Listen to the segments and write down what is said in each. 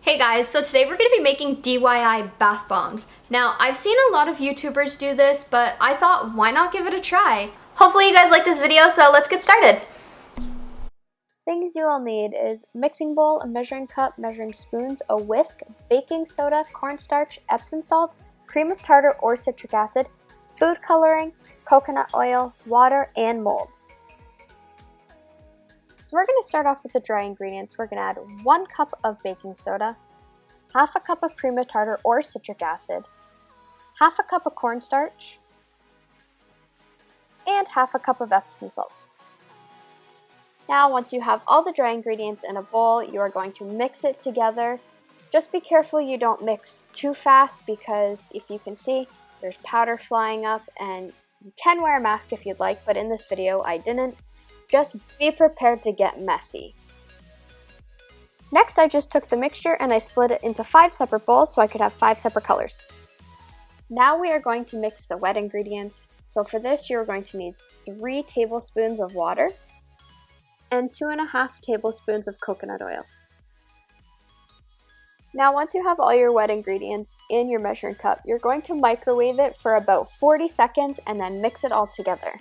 Hey guys, so today we're going to be making DIY bath bombs. Now, I've seen a lot of YouTubers do this, but I thought, why not give it a try? Hopefully you guys like this video, so let's get started. Things you will need is mixing bowl, a measuring cup, measuring spoons, a whisk, baking soda, cornstarch, Epsom salts, cream of tartar or citric acid, food coloring, coconut oil, water, and molds. So we're going to start off with the dry ingredients. We're going to add 1 cup of baking soda, half a cup of cream of tartar or citric acid, half a cup of cornstarch, and half a cup of Epsom salts. Now, once you have all the dry ingredients in a bowl, you are going to mix it together. Just be careful you don't mix too fast because if you can see, there's powder flying up, and you can wear a mask if you'd like, but in this video I didn't. Just be prepared to get messy. Next, I just took the mixture and I split it into 5 separate bowls so I could have 5 separate colors. Now we are going to mix the wet ingredients. So for this, you're going to need 3 tablespoons of water and 2.5 tablespoons of coconut oil. Now once you have all your wet ingredients in your measuring cup, you're going to microwave it for about 40 seconds and then mix it all together.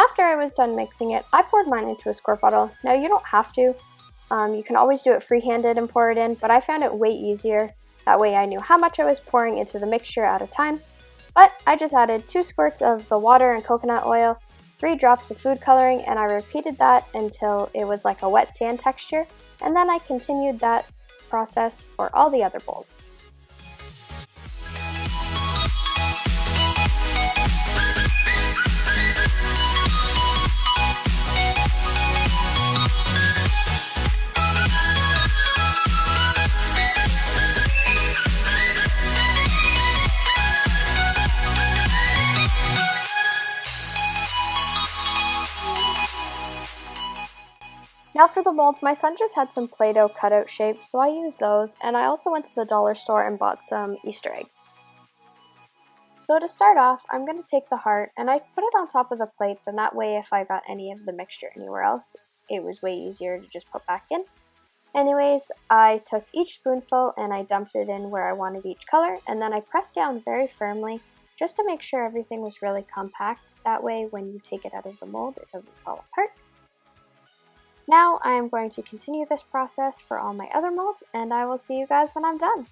After I was done mixing it, I poured mine into a squirt bottle. Now you don't have to. You can always do it free-handed and pour it in, but I found it way easier. That way I knew how much I was pouring into the mixture at a time. But I just added 2 squirts of the water and coconut oil, 3 drops of food coloring, and I repeated that until it was like a wet sand texture, and then I continued that process for all the other bowls. Now for the molds, my son just had some Play-Doh cutout shapes, so I used those, and I also went to the dollar store and bought some Easter eggs. So to start off, I'm going to take the heart and I put it on top of the plate, then that way if I got any of the mixture anywhere else, it was way easier to just put back in. Anyways, I took each spoonful and I dumped it in where I wanted each color, and then I pressed down very firmly just to make sure everything was really compact. That way when you take it out of the mold, it doesn't fall apart. Now I am going to continue this process for all my other molds, and I will see you guys when I'm done.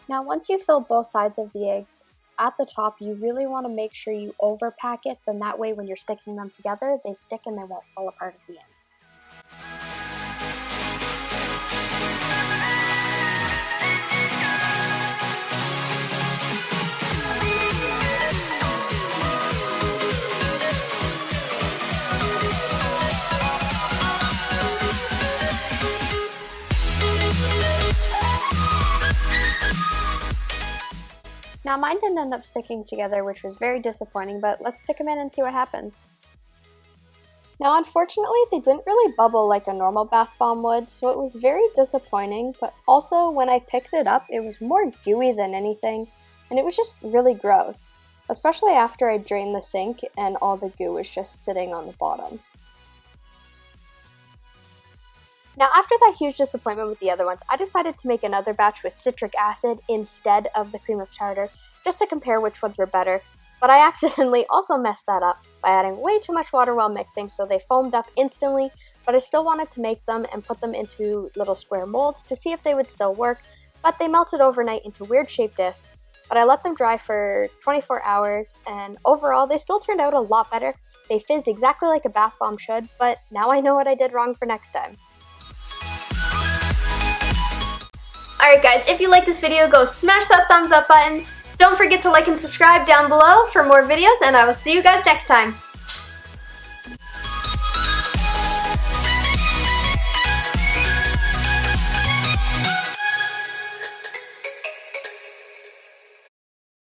Now once you fill both sides of the eggs, at the top you really want to make sure you overpack it, then that way when you're sticking them together, they stick and they won't fall apart at the end. Now mine didn't end up sticking together, which was very disappointing, but let's stick them in and see what happens. Now unfortunately they didn't really bubble like a normal bath bomb would, so it was very disappointing, but also when I picked it up it was more gooey than anything, and it was just really gross, especially after I drained the sink and all the goo was just sitting on the bottom. Now after that huge disappointment with the other ones, I decided to make another batch with citric acid instead of the cream of tartar, just to compare which ones were better, but I accidentally also messed that up by adding way too much water while mixing, so they foamed up instantly, but I still wanted to make them and put them into little square molds to see if they would still work, but they melted overnight into weird shaped discs, but I let them dry for 24 hours, and overall they still turned out a lot better. They fizzed exactly like a bath bomb should, but now I know what I did wrong for next time. Alright guys, if you like this video, go smash that thumbs up button. Don't forget to like and subscribe down below for more videos, and I will see you guys next time.